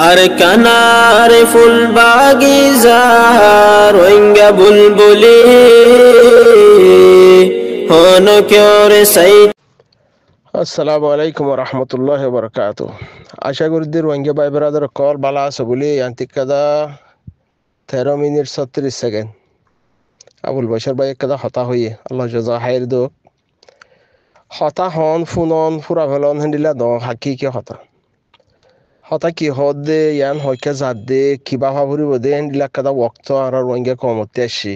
আর কানার ফুল বাগিজার রোহিঙ্গা বুলবুলি হন কেওরে সাই। আসসালামু আলাইকুম রহমতুল্লাহ বরকাত। আশা করি রোহিঙ্গা ভাই বেড়াদের কল বালা আছে বলে আন্তিক কাদা 13 মিনিট 36 সেকেন্ড আবুল বশর ভাই কাদা হতা হইয়ে আল্লাহ জজা হাইর দোক হতা হন ফুনন ফুরা ফেলন হেন্দিলা দ হাকি কে হতা হতা কি হদ দে ইয়ান হইকে জাত দে কিবা ভাবুরিব দে হেন্দিলা কাদা ওক্ত আর রোহিঙ্গা কমতে আসি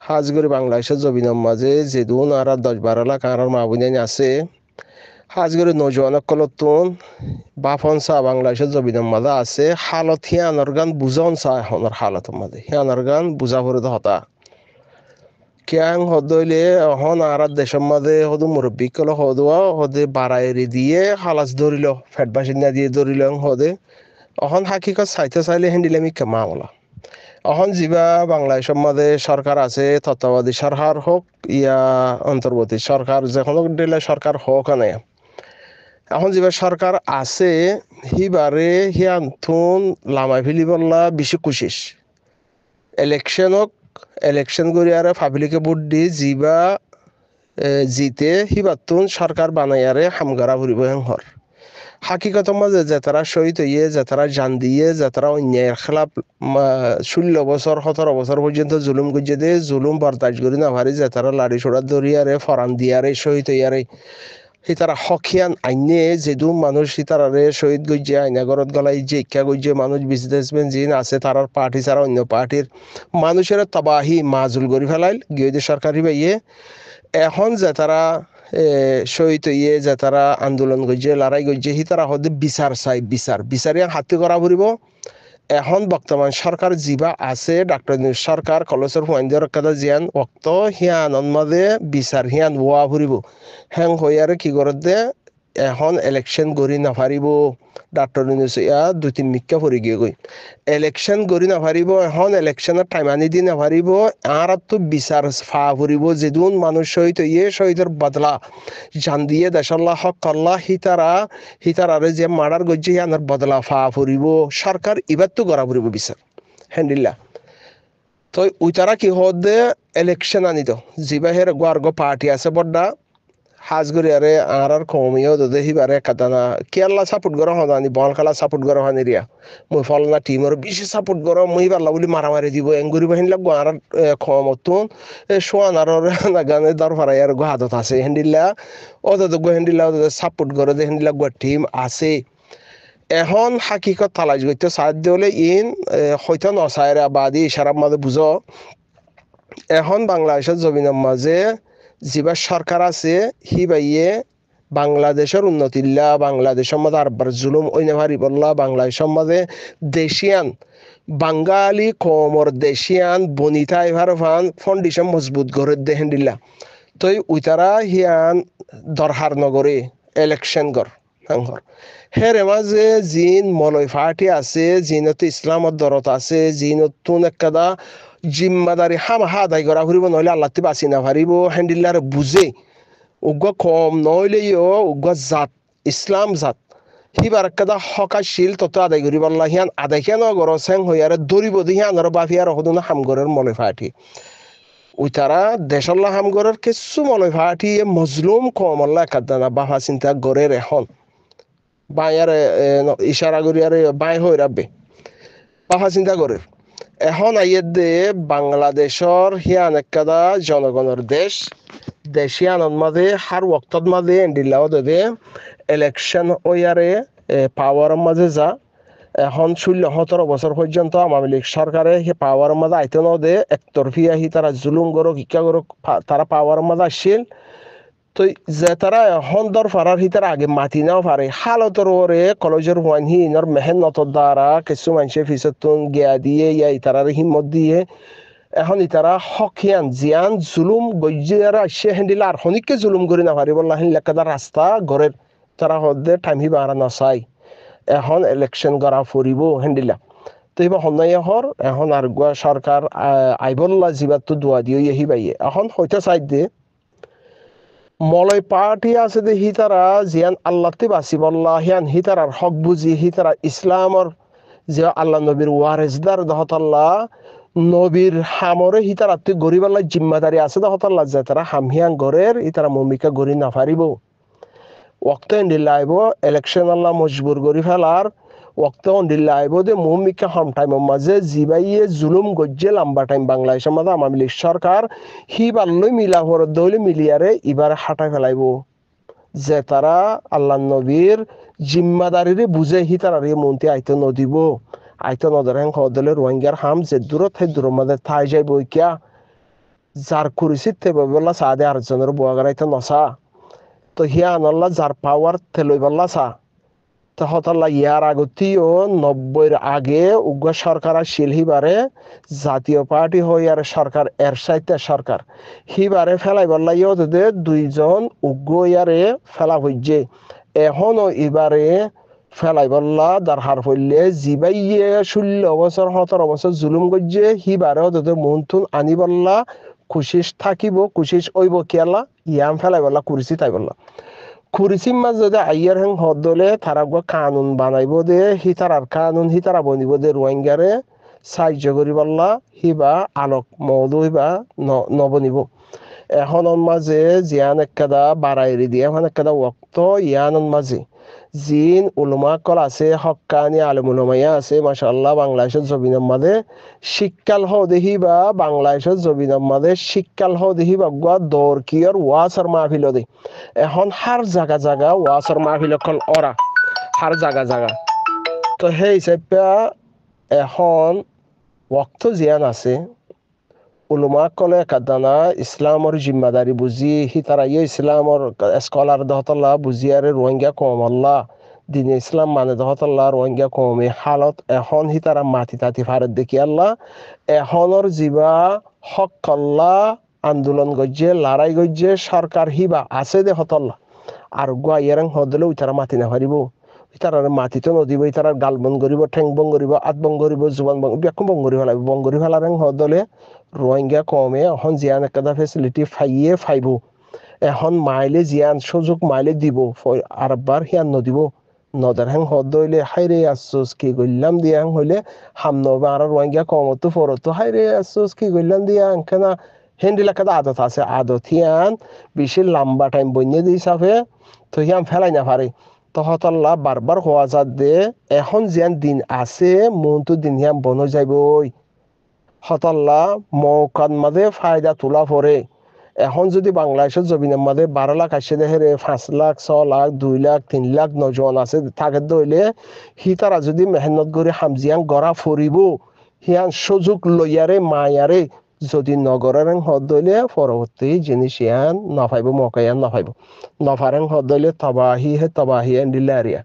হাজ করে বাংলাদেশের জবিনের মাঝে যেদুন আর 10-12 লাখ আর মাহবুনিয়ান আছে হাজগরে নজওয়ানক কলতুন বাফন চা বাংলাদেশের জবিনের মাঝে আছে হালত হিয়ানোর গান বুঝন চা এখনের হালতের মাঝে হিয়ানোর গান বুঝা পড়ে হতা কেয়াং হদইলে হন আর দেশের মাঝে হদু মুরব্বী কল হদুয়া হদে বাড়াইরি দিয়ে হালাস ধরিল ফেট বাসিন্দা দিয়ে ধরিল হদে অহন হাকিকত চাইতে চাইলে হেন্দিলামি মামলা অহন যিবা বাংলাদেশের মাঝে সরকার আছে তত্ত্বাবধায়ী সরকার হোক ইয়া অন্তর্বর্তী সরকার যে কোনো দিলে সরকার হোক না এখন যেবার সরকার আছে হিবারে হিয়ান্থুন লামাই ফেলি বললা বেশি কুশিস ইলেকশন করি আর পাবলিকে ভোট দি যিবা জিতে হিবাতুন সরকার বানাইয়ারে হামগারা ফুরিব হেংহর হাকিকত মাঝে যে তারা শহীদ হইয়ে যে তারা জান দিয়ে যে তারা অন্যায়ের খেলাপ 16 বছর 17 বছর পর্যন্ত জুলুম গুজে দে জুলুম বরদাস্ত করি না পারি যে তারা লাড়ি ছোড়া ধরিয়ারে ফরান দিয়ারে শহীদ হইয়ারে সিতারা হকিয়ান আইনে যেদু মানুষ সিতারারে শহীদ গজ্জে আইনাগরত গলাই যে ইচ্ছা গজ্জে মানুষ বিজনেসম্যান যিন আছে তারার পার্টি ছাড়া অন্য পার্টির মানুষের তবাহি মাজুল করি ফেলাইল গিয়ে সরকারি বাইয়ে এখন যে তারা শহীদ হইয়ে যে তারা আন্দোলন গজ্জে লড়াই গজ্জে সিতারা হদে বিচার চাই বিচারিয়া হাতি করা ফুরিব এখন বর্তমান সরকার যিবা আছে ডাক্তার সরকার কলেজের হুয়াইন্দের কাদা জিয়ান অক্ত হিয়ানন মাঝে বিচার হিয়ান ওয়া ফুরিব হ্যাং হইয়ারে কি করে দে এখন ইলেকশন গড়ি নাফারিব ডাক্তার ইয়া 2-3 মিক্কা পড়ে গিয়ে গই ইলেকশন গড়ি নাফারিব এখন ইলেকশনের টাইম আনি দি নাফারিব আর তো বিচার ফা ফুরিব যেদুন মানুষ শহীদ হইয়ে শহীদের বদলা জান দিয়ে দেশাল্লাহ হক আল্লাহ হিতারারে যে মার্ডার গজ্জে হিয়ানের বদলা ফা ফুরিব সরকার এবার তো গড়া ফুরিব বিচার হ্যান্ডিল্লা তো ওই তারা কি হদে ইলেকশন আনিত যিবাহের গর্গ পার্টি আছে বড্ডা হাজগুড়ি আরে আর কমিও দে হিবারে কাদানা কেরালা সাপোর্ট করা হদানি বল খেলা সাপোর্ট করা হয়নি রিয়া মুই ফলনা টিমের বেশি সাপোর্ট করা মুই পারলা বলি মারামারি দিব এঙ্গুরি বাহিনী লাগবো আর ক্ষমতুন সোয়ান আর গানে দরফারাই আর হাতত আছে হেন্ডিল্লা ওদের গো হেন্ডিল্লা ওদের সাপোর্ট করে দে হেন্ডিল্লা গো টিম আছে এখন হাকিকত তালাশ করতে সাহায্য হলে ইন হয়তো নসায়রা বাদি ইশারার মাঝে বুঝো এখন বাংলাদেশের জমিনের মাঝে যিবা সরকার আছে হিবাইয়ে বাংলাদেশের উন্নতিল্লা বাংলাদেশের মধ্যে আরবার জুলুম ওই নেভারি বললা বাংলাদেশের মধ্যে দেশিয়ান বাঙালি কমর দেশিয়ান বনিতা এভার ফান ফাউন্ডেশন মজবুত করে দেহেন দিল্লা তো ওই তারা হিয়ান দরহার নগরে ইলেকশন কর হাঙ্গর হের মাঝে জিন মলয় ফাটি আছে জিনত ইসলামত দরত আছে জিনতুন একদা জিম্মাদারি হামহা আদায় করা ফুরিব নইলে আল্লাহতে বাঁচি না পারিব হ্যান্ডিল্লার বুঝে উগ্র কম নইলেও উগ্র জাত ইসলাম জাত হিবার একদা হকাশীল তত আদায় করিব আল্লাহ হিয়ান আদায় কেন গর সেং হইয়ারে দরিব দিহিয়ান আর বাফিয়ার হদুন হামগরের মলয় ফাটি ওই তারা দেশাল্লাহ হামগরের কিছু মলয় ফাটি মজলুম কম আল্লাহ কাদানা বাফা চিন্তা গরের এখন বাঁয়ার ইশারা করিয়ারে বাঁয় হয়ে রাখবে বাফা চিন্তা করে এখন আইয়ে দে বাংলাদেশের হিয়ান একদা জনগণের দেশিয়ানর মাঝে হার ওক্তর মাঝে এন্ডিল্লাও দে ইলেকশন ওয়ারে পাওয়ারের মাঝে যা এখন 16-17 বছর পর্যন্ত আওয়ামী লীগ সরকারে সে পাওয়ারের মাঝে আইতে ন দে একতরফি আহি তারা জুলুম করো শিক্ষা করো তারা পাওয়ারের মাঝে আসছিল তো যে তারা এখন দর ফারার হি তারা আগে মাতি নাও পারে হালতর ওরে কলেজের হুয়ান হি ইনর মেহনতর দ্বারা কিছু মানুষের ফিসতুন গিয়া দিয়ে ইয়া ইতারার হিম্মত দিয়ে এখন ইতারা হকিয়ান জিয়ান জুলুম গজ্জিয়ারা আসে হেন্দিলা আর হনিককে জুলুম করি না পারি বললা হিন লেখাদা রাস্তা গড়ের তারা হদে টাইম হি বাড়া নচাই এখন ইলেকশন করা ফুরিব হেন্দিলা তো এবার হনাই হর এখন আর গুয়া সরকার আইবল্লা জিবাত তো দোয়া দিয়ে হি বাইয়ে এখন হইতে চাই দে মলয় পার্টি আছে দে হিতারা জিয়ান আল্লাহতে বাসি বল্লা হিয়ান হিতারার হক বুঝি হিতারা ইসলামর যে আল্লাহ নবীর ওয়ারেসদার দহতাল্লাহ নবীর হামরে হিতার আত্মি গরিব আল্লাহ জিম্মাদারি আছে দহতাল্লাহ যে তারা হামহিয়াং গরের ইতারা মমিকা গরি না পারিব ওক্ত এন্ডিল্লা আইব ইলেকশন আল্লাহ মজবুর গরি ফেলার ওক্ত এন্ডিল্লা আইব দে মমিকা হাম টাইমের মাঝে জিবাইয়ে জুলুম গজ্জে লম্বা টাইম বাংলাদেশের মাঝে আওয়ামী লীগ সরকার হি বাল্লই মিলা ভরত দইলে মিলিয়ারে এবার হাঁটাই ফেলাইব যে তারা আল্লাহ নবীর জিম্মাদারিরে বুঝে হি তারা মন্ত্রী আইতো নদিব আইতো নদর হ্যাং হদলে রোহিঙ্গার হাম যে দূরত হে দূরের মধ্যে থাই যাইব কিয়া যার কুরিসিত থেবে বললা সাদে আরেকজনের বুয়াগারাইতে নসা তো হিয়া আনল্লা যার পাওয়ার থেলই বললা সা তো হতাল্লা ইয়ার আগতিও 90-র আগে উগ্র সরকার আসছিল হিবারে জাতীয় পার্টি হই আর সরকার এর সাইতে সরকার হিবারে ফেলাই বললা ইয়ে দুইজন উগ্র ইয়ারে ফেলা হইছে এখনো এবারে ফেলাই বললা দারহার হইলে জিবাইয়ে 16 বছর 17 বছর জুলুম করছে হিবারে ওদের মনথুন আনি বললা কুশিস থাকিব কুশিস ওইব কেলা ইয়াম ফেলাই বললা কুরিসি তাই বললা কুরিসির মাঝে যদি আইয়ার হেং হদলে তারা কানুন বানাইব দে হিতারার কানুন হিতারা বনিব দে রোহিঙ্গারে সাহায্য করি বললা হিবা আলোক মৌদু হিবা নবনিব এখন মাঝে জিয়ান একাদা বাড়াইরি দিয়ে এখন একাদা ওক্ত ইয়ান মাঝে জিন উলমা কল আছে হক্কানি আলম উলমাইয়া আছে মাশাআল্লাহ বাংলাদেশের জমিনের মাঝে শিক্ষাল হ দেখি বা বাংলাদেশের জমিনের মাঝে শিক্ষাল হ দেখি বা গুয়া দৌর কিয়র ওয়াসার মাহফিল দে এখন হার জায়গা জায়গা ওয়াসার মাহফিল কল ওরা হার জায়গা জায়গা তো সেই হিসাবে এখন ওক্ত জিয়ান আছে উলমা কলে কাদানা ইসলামর জিম্মাদারি বুঝি হিতারা ইসলামর স্কলার দহতল্লা বুঝিয়ারে রোহিঙ্গা কম আল্লাহ দিনে ইসলাম মানে দহতল্লা রোহিঙ্গা কমে হালত এখন হিতারা মাটি তাতি ফারত দেখি আল্লাহ এখনর জিবা হকল্লা আন্দোলন গজ্জে লড়াই গজ্জে সরকার হিবা আছে দে হতল্লা আর গুয়া ইয়ারাং হদলে তারা মাতি না পারিব তারা মাটি তো নদীব তারা গাল বন করিব ঠেং বন করিব আত বন করিব জুবান ব্যাকুম বন করি ফেলাব বন করি ফেলারেং হদলে রোহিঙ্গা কমে এখন জিয়ান একটা ফেসিলিটি ফাইয়ে ফাইব এখন মাইলে জিয়ান সুযোগ মাইলে দিব আরবার হিয়ান নদিব নদার হ্যাং হদ হইলে হাইরে আসছোস কি করলাম দিয়া হইলে হাম নবা আর রোহিঙ্গা কমতো ফরতো হাইরে আসছোস কি করলাম দিয়া কেনা হেন্ডিলা কাদা আদত আছে আদত হিয়ান বেশি লম্বা টাইম বন্যে দিই সাফে তো হিয়ান ফেলাই না পারে তো হতল্লা বারবার হওয়া যাত দে এখন জিয়ান দিন আছে মনটো দিন হিয়ান বন যাইবই হতল্লা মৌকান মাঝে ফায়দা তোলা পরে এখন যদি বাংলাদেশের জমিনের মাঝে 12 লাখ আসে দেখে 5 লাখ 6 লাখ 2 লাখ 3 লাখ নজন আছে থাকে দইলে হিতারা যদি মেহনত করে হামজিয়াং গড়া ফরিব হিয়ান সুযোগ লইয়ারে মায়ারে যদি নগরের হদ দইলে পরবর্তী জিনিস ইয়ান নফাইব মকায়ান নফাইব নফারেন হদ দইলে তবাহি হে তবাহি এন্ডিলারিয়া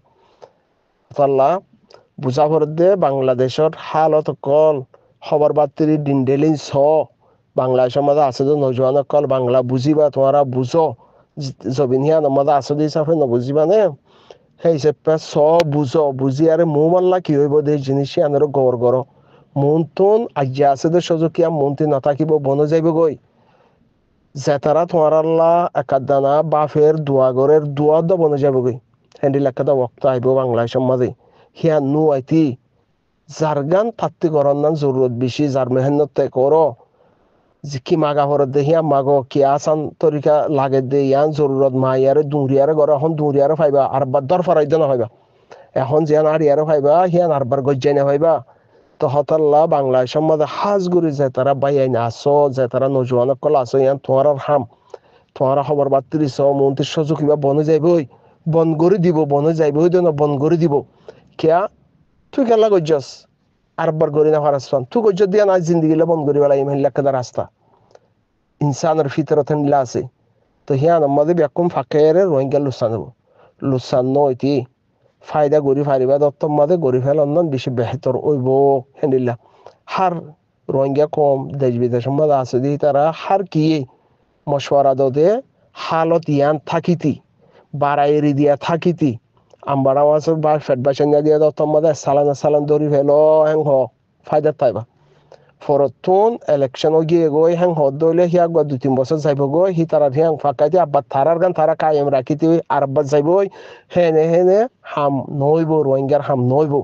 হতল্লা বুঝা ভর দে বাংলাদেশের হালত কল খবর বার্তারি ডিন্ডেলিন ছ বাংলাদেশের মধ্যে আছে যে নজওয়ান কল বাংলা বুঝিবা তোমরা বুঝো জবিন হিয়ান মধ্যে আছে যে হিসাবে নবুঝিবা নে সেই হিসাবে ছ বুঝো বুঝি আরে মৌ মাল্লা কি হইব দে জিনিস আনারও গড় গড় মন তুন আজিয়া আছে যে সজকিয়া মনটি নাথাকিব বন যাইব গই যে তারা তোমার আল্লাহ একাদানা বাফের দুয়াগরের দুয়া দ বনে যাব গই হ্যান্ডিল একাদা ওক্ত আইব বাংলাদেশের মাঝে হিয়ান নু আইতি যার গান থাকতে করার নাম জরুরত বেশি যার মেহনত করো যে কি মাগা ভরত দে হিয়া মাগো কি আসান তরিকা লাগে দে ইয়ান জরুরত মা ইয়ারে দুরিয়ারে ঘর এখন দুরিয়ারে ফাইবা আর বাদ্দার ফরাইদ না হইবা এখন জিয়ান আর ইয়ারে ফাইবা হিয়ান আরবার গজ্জাই না হইবা তো হতাল্লা বাংলাদেশের মধ্যে হাজ গুরি যে তারা বাইয়াইন আসো যে তারা নজওয়ান কল আসো ইয়ান তোমার হাম তোমার খবর বার্তির মন্ত্রীর সজু কিবা বনে যাইবই বন করে দিব বনে যাইবই দেন বন করে দিব কিয়া তুই কেলা গজ্জাস আরবার গরি না ফারাসফান তুই গজ্জ দিয়া না জিন্দিগিলে বন করি বেলা ইমেন লেখাদা রাস্তা ইনসানের ফিতরত হিলা আছে তো হিয়ান আমাদের ব্যাকুম ফাঁকের রোহিঙ্গা লুসান নইতি ফায়দা গরি ফারিবা দত্তর মাঝে গরি ফেলন বেশি বেহতর ওইব হেন্ডিল্লা হার রোহিঙ্গা কম দেশ বিদেশের মধ্যে আছে দি তারা হার কি মশওয়ারা দে হালত ইয়ান থাকিতি বাড়াইরি দিয়া থাকিতি আমার আমার বা ফেট বাসন দিয়া দত্তর মাঝে সালান ধরি ফেলো হ্যাং হ ফায়দা তাইবা ফরতুন ইলেকশন গিয়ে গই হ্যাং হদ দইলে হিয়াক বা 2-3 বছর যাইব গই হি তারা হিয়াং ফাঁকাইতে আব্বার থারার গান তারা কায়েম রাখিতে আর আব্বার যাইব হেনে হেনে হাম নইব রোহিঙ্গার হাম নইব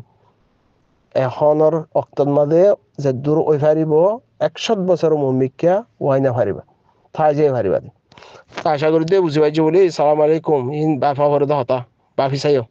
এখনৰ অক্তত মাদে যে দূৰ ওই ফারিব 100 বছর মুমিকা ওয়াই না ফারিবা থাই যে ফারিবা তা আশা করি দিয়ে বুঝি পাইছি বলি সালাম আলাইকুম ইন বাফা করে হতা বাফি চাইও